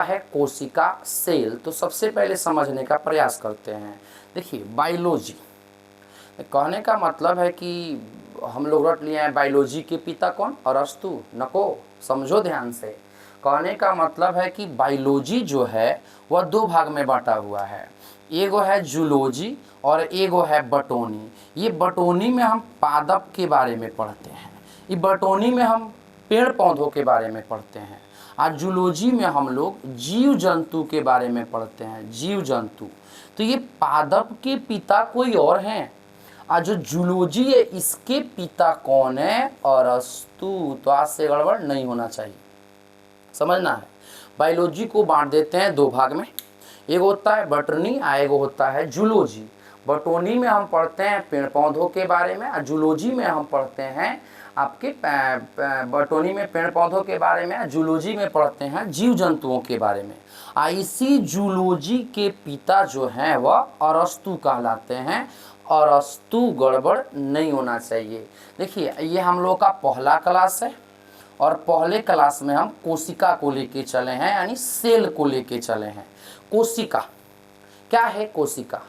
है कोशिका सेल। तो सबसे पहले समझने का प्रयास करते हैं। देखिए बायोलॉजी कहने का मतलब है कि हम लोग रट लिए हैं बायोलॉजी के पिता कौन, अरस्तु, नको। समझो ध्यान से, कहने का मतलब है कि बायोलॉजी जो है वह दो भाग में बांटा हुआ है। एगो है जूलॉजी और एगो है बटोनी। ये बटोनी में हम पादप के बारे में पढ़ते हैं, ये बटोनी में हम पेड़ पौधों के बारे में पढ़ते हैं। आज जूलॉजी में हम लोग जीव जंतु के बारे में पढ़ते हैं, जीव जंतु। तो ये पादप के पिता कोई और हैं। आज जो जूलॉजी है इसके पिता कौन है, अरस्तु। तो आज से गड़बड़ नहीं होना चाहिए, समझना है। बायोलॉजी को बांट देते हैं दो भाग में, एक होता है बटनी और एक होता है जूलॉजी। बटोनी में हम पढ़ते हैं पेड़ पौधों के बारे में और जूलॉजी में हम पढ़ते हैं आपके बटोनी में पेड़ पौधों के बारे में, जूलॉजी में पढ़ते हैं जीव जंतुओं के बारे में। इसी जूलॉजी के पिता जो हैं वह अरस्तु कहलाते हैं। अरस्तु गड़बड़ नहीं होना चाहिए। देखिए ये हम लोग का पहला क्लास है और पहले क्लास में हम कोशिका को लेके चले हैं, यानी सेल को लेके चले हैं। कोशिका क्या है? कोशिका,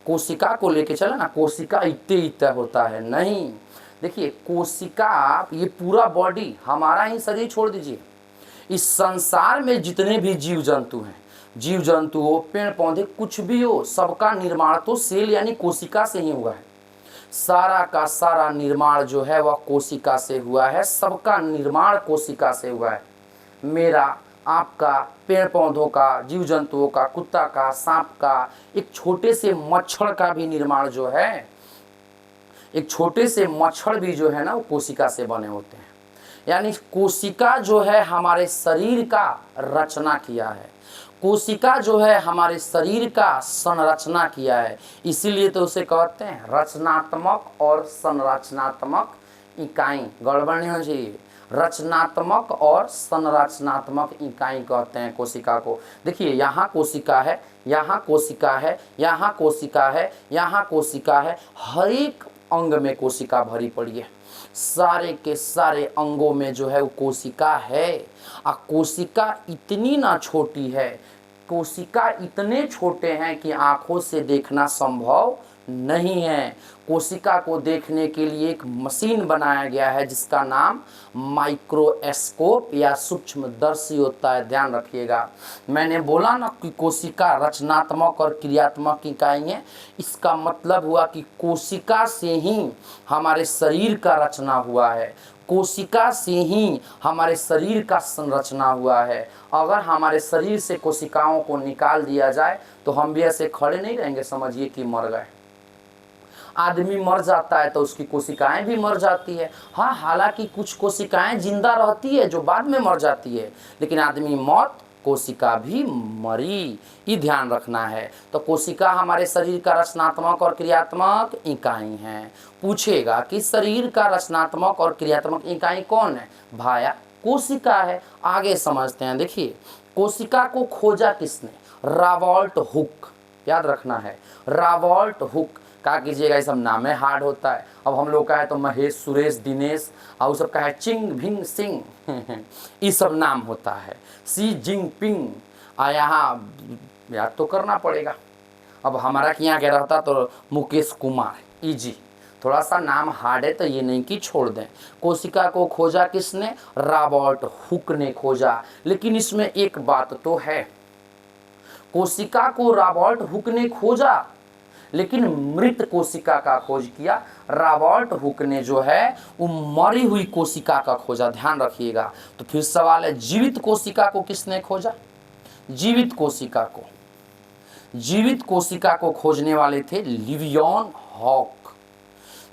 कोशिका को लेके चले ना, कोशिका इतने इतने होता है नहीं। देखिए कोशिका ये पूरा बॉडी, हमारा ही शरीर छोड़ दीजिए, इस संसार में जितने भी जीव जंतु हैं, जीव जंतु हो, पेड़ पौधे, कुछ भी हो, सबका निर्माण तो सेल यानी कोशिका से ही हुआ है। सारा का सारा निर्माण जो है वह कोशिका से हुआ है, सबका निर्माण कोशिका से हुआ है। मेरा, आपका, पेड़ पौधों का, जीव जंतुओं का, कुत्ता का, सांप का, एक छोटे से मच्छर का भी निर्माण जो है, एक छोटे से मच्छर भी जो है ना वो कोशिका से बने होते हैं। यानी कोशिका जो है हमारे शरीर का रचना किया है, कोशिका जो है हमारे शरीर का संरचना किया है। इसीलिए तो उसे कहते हैं रचनात्मक और संरचनात्मक इकाई। गड़बड़ नहीं होनी चाहिए, रचनात्मक और संरचनात्मक इकाई कहते हैं कोशिका को। देखिए यहाँ कोशिका है, यहाँ कोशिका है, यहाँ कोशिका है, यहाँ कोशिका है, हर एक अंग में कोशिका भरी पड़ी है। सारे के सारे अंगों में जो है वो कोशिका है। कोशिका इतनी ना छोटी है, कोशिका इतने छोटे हैं कि आंखों से देखना संभव नहीं है। कोशिका को देखने के लिए एक मशीन बनाया गया है जिसका नाम माइक्रोस्कोप या सूक्ष्मदर्शी होता है, ध्यान रखिएगा। मैंने बोला ना कि कोशिका रचनात्मक और क्रियात्मक इकाई है, इसका मतलब हुआ कि कोशिका से ही हमारे शरीर का रचना हुआ है, कोशिका से ही हमारे शरीर का संरचना हुआ है। अगर हमारे शरीर से कोशिकाओं को निकाल दिया जाए तो हम भी ऐसे खड़े नहीं रहेंगे, समझिए कि मर गए। आदमी मर जाता है तो उसकी कोशिकाएं भी मर जाती है। हाँ, हालांकि कुछ कोशिकाएं जिंदा रहती है जो बाद में मर जाती है, लेकिन आदमी मौत, कोशिका भी मरी, ये ध्यान रखना है। तो कोशिका हमारे शरीर का रचनात्मक और क्रियात्मक इकाई है। पूछेगा कि शरीर का रचनात्मक और क्रियात्मक इकाई कौन है? भाया कोशिका है। आगे समझते हैं। देखिए कोशिका को खोजा किसने? रॉबर्ट हुक, याद रखना है, रॉबर्ट हुक। क्या कीजिएगा, ये सब नाम है हार्ड होता है। अब हम लोग का है तो महेश, सुरेश, दिनेश, और सबका है चिंग भिंग सिंह ये सब नाम होता है। सी जिनपिंग यहाँ याद तो करना पड़ेगा। अब हमारा यहाँ क्या रहता तो मुकेश कुमार, इजी। थोड़ा सा नाम हार्ड है तो ये नहीं कि छोड़ दें। कोशिका को खोजा किसने? रॉबर्ट हुक ने खोजा। लेकिन इसमें एक बात तो है, कोशिका को रॉबर्ट हुक ने खोजा लेकिन मृत कोशिका का खोज किया। रॉबर्ट हुक ने जो है वो मरी हुई कोशिका का खोजा, ध्यान रखिएगा। तो फिर सवाल है जीवित कोशिका को किसने खोजा? जीवित कोशिका को, जीवित कोशिका को खोजने वाले थे लिवियन हॉक।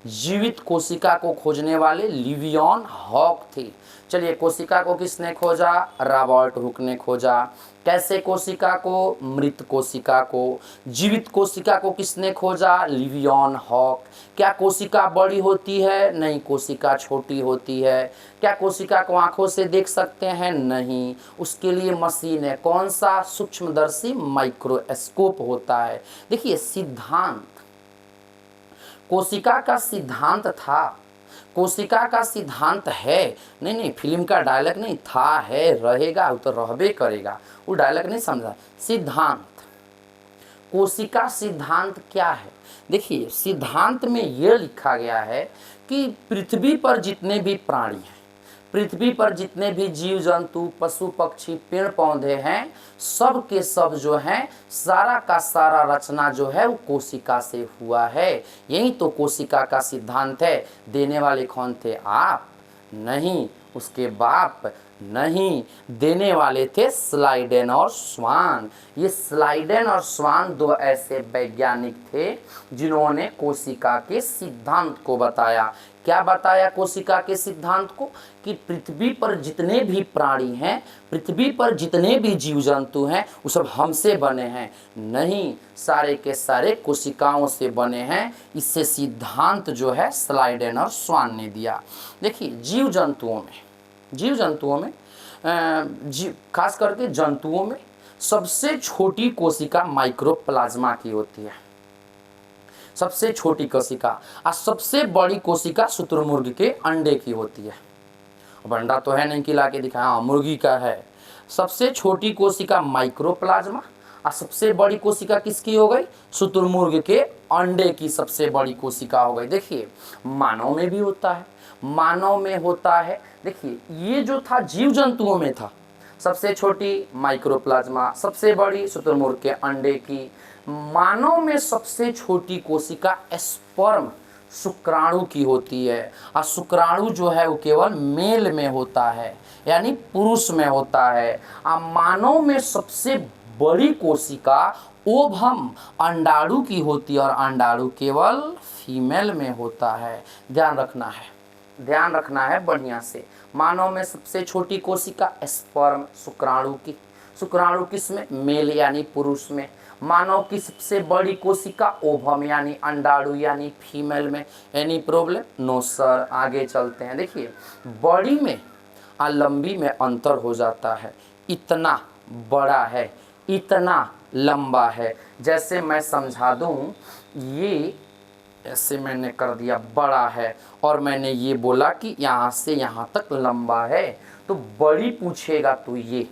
जीवित कोशिका को खोजने वाले लिवियन हॉक थे। चलिए कोशिका को किसने खोजा? रॉबर्ट हुक ने खोजा। कैसे कोशिका को? मृत कोशिका को। जीवित कोशिका को किसने खोजा? लिवियन हॉक। क्या कोशिका बड़ी होती है? नहीं, कोशिका छोटी होती है। क्या कोशिका को आंखों से देख सकते हैं? नहीं, उसके लिए मशीन है। कौन सा? सूक्ष्मदर्शी माइक्रोस्कोप होता है। देखिए सिद्धांत, कोशिका का सिद्धांत था कोशिका का सिद्धांत है, नहीं नहीं फिल्म का डायलॉग नहीं, था है रहेगा वो तो रहबे करेगा, वो डायलॉग नहीं समझा। सिद्धांत, कोशिका सिद्धांत क्या है? देखिए सिद्धांत में ये लिखा गया है कि पृथ्वी पर जितने भी प्राणी हैं, पृथ्वी पर जितने भी जीव जंतु पशु पक्षी पेड़ पौधे हैं, सब के सब जो हैं, सारा का सारा रचना जो है वो कोशिका से हुआ है। यही तो कोशिका का सिद्धांत है। देने वाले कौन थे? आप नहीं, उसके बाप नहीं, देने वाले थे स्लाइडेन और स्वान। ये स्लाइडेन और स्वान दो ऐसे वैज्ञानिक थे जिन्होंने कोशिका के सिद्धांत को बताया। क्या बताया कोशिका के सिद्धांत को? कि पृथ्वी पर जितने भी प्राणी हैं, पृथ्वी पर जितने भी जीव जंतु हैं, वो सब हमसे बने हैं। नहीं, सारे के सारे कोशिकाओं से बने हैं। इससे सिद्धांत जो है स्लाइडेन और स्वान ने दिया। देखिए जीव जंतुओं में खास करके जंतुओं में सबसे छोटी कोशिका माइक्रोप्लाज्मा की होती है, सबसे छोटी कोशिका। और सबसे बड़ी कोशिका शुतुरमुर्ग के अंडे की होती है। अब अंडा तो है नहीं कि ला के दिखाया, हाँ मुर्गी का है। सबसे छोटी कोशिका माइक्रोप्लाज्मा और सबसे बड़ी कोशिका किसकी हो गई? शुतुरमुर्ग के अंडे की सबसे बड़ी कोशिका हो गई। देखिए मानव में भी होता है, मानव में होता है। देखिए ये जो था जीव जंतुओं में था, सबसे छोटी माइक्रोप्लाज्मा, सबसे बड़ी शुतुरमुर्ग के अंडे की। मानव में सबसे छोटी कोशिका स्पर्म, शुक्राणु की होती है। और शुक्राणु जो है वो केवल मेल में होता है, यानी पुरुष में होता है। और मानव में सबसे बड़ी कोशिका ओवम, अंडाणु की होती है, और अंडाणु केवल फीमेल में होता है। ध्यान रखना है बढ़िया से। मानव में सबसे छोटी कोशिका स्पर्म, शुक्राणु की। शुक्राणु किस में? मेल यानी पुरुष में। मानव की सबसे बड़ी कोशिका ओवम यानी अंडाणु यानी फीमेल में। Any problem? No sir. आगे चलते हैं। देखिए बड़ी में और लंबी में अंतर हो जाता है। इतना बड़ा है, इतना लंबा है। जैसे मैं समझा दूं, ये ऐसे मैंने कर दिया बड़ा है, और मैंने ये बोला कि यहाँ से यहाँ तक लंबा है, तो बड़ी पूछेगा तो ये।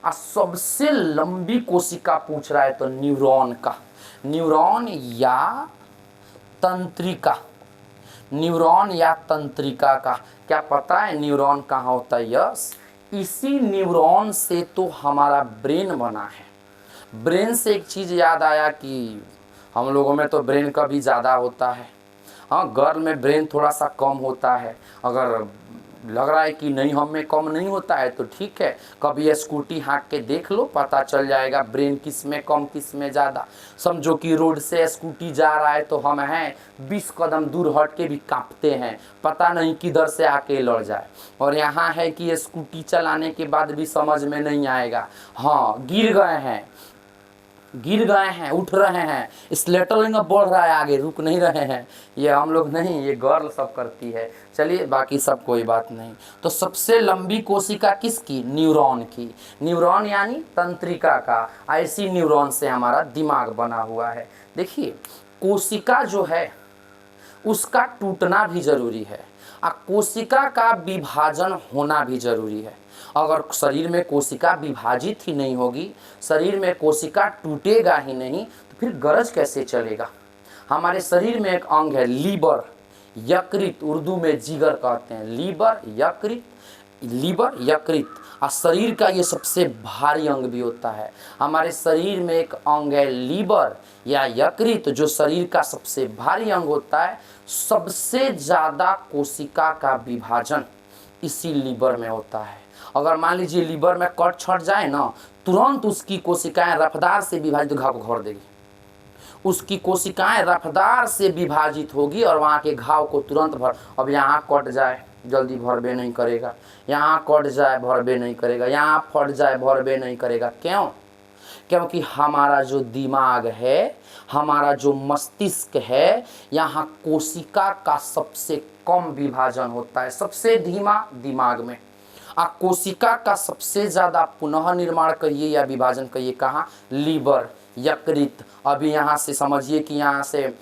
और सबसे लंबी कोशिका पूछ रहा है तो न्यूरॉन का, न्यूरॉन या तंत्रिका, न्यूरॉन या तंत्रिका का। क्या पता है न्यूरॉन कहाँ होता है? यस, इसी न्यूरॉन से तो हमारा ब्रेन बना है। ब्रेन से एक चीज़ याद आया कि हम लोगों में तो ब्रेन कभी ज़्यादा होता है, हाँ गर्ल में ब्रेन थोड़ा सा कम होता है। अगर लग रहा है कि नहीं हम में कम नहीं होता है तो ठीक है, कभी स्कूटी हाँक के देख लो, पता चल जाएगा ब्रेन किस में कम किस में ज़्यादा। समझो कि रोड से स्कूटी जा रहा है तो हम हैं 20 कदम दूर हट के भी कांपते हैं, पता नहीं किधर से आके लड़ जाए। और यहाँ है कि स्कूटी चलाने के बाद भी समझ में नहीं आएगा, हाँ गिर गए हैं, उठ रहे हैं, स्लेटरिंग बढ़ रहा है आगे, रुक नहीं रहे हैं। ये हम लोग नहीं, ये गर्ल सब करती है। चलिए बाकी सब कोई बात नहीं। तो सबसे लंबी कोशिका किसकी? न्यूरॉन की। न्यूरॉन यानी तंत्रिका का। ऐसी न्यूरॉन से हमारा दिमाग बना हुआ है। देखिए कोशिका जो है उसका टूटना भी जरूरी है, और कोशिका का विभाजन होना भी जरूरी है। अगर शरीर में कोशिका विभाजित ही नहीं होगी, शरीर में कोशिका टूटेगा ही नहीं, तो फिर गरज कैसे चलेगा? हमारे शरीर में एक अंग है लीवर, यकृत, उर्दू में जिगर कहते हैं। लीवर यकृत, और शरीर का ये सबसे भारी अंग भी होता है। हमारे शरीर में एक अंग है लीवर या यकृत, जो शरीर का सबसे भारी अंग होता है। सबसे ज़्यादा कोशिका का विभाजन इसी लीवर में होता है। अगर मान लीजिए लीवर में कट छट जाए ना, तुरंत उसकी कोशिकाएं रफ्तार से विभाजित घाव को भर देगी। उसकी कोशिकाएं रफ्तार से विभाजित होगी और वहाँ के घाव को तुरंत भर। अब यहाँ कट जाए जल्दी भरबे नहीं करेगा, यहाँ कट जाए भरबे नहीं करेगा, यहाँ फट जाए भरबे नहीं करेगा। क्यों? क्योंकि हमारा जो दिमाग है, हमारा जो मस्तिष्क है, यहाँ कोशिका का सबसे कम विभाजन होता है, सबसे धीमा दिमाग में। कोशिका का सबसे ज़्यादा पुनः निर्माण कहिए या विभाजन कहिए कहाँ? लीवर, यकृत। अभी यहाँ से समझिए कि यहाँ से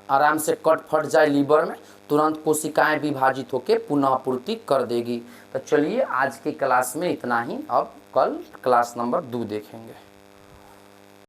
आराम से कट फट जाए लीवर में, तुरंत कोशिकाएं विभाजित होकर पुनः पूर्ति कर देगी। तो चलिए आज की क्लास में इतना ही, अब कल क्लास नंबर 2 देखेंगे।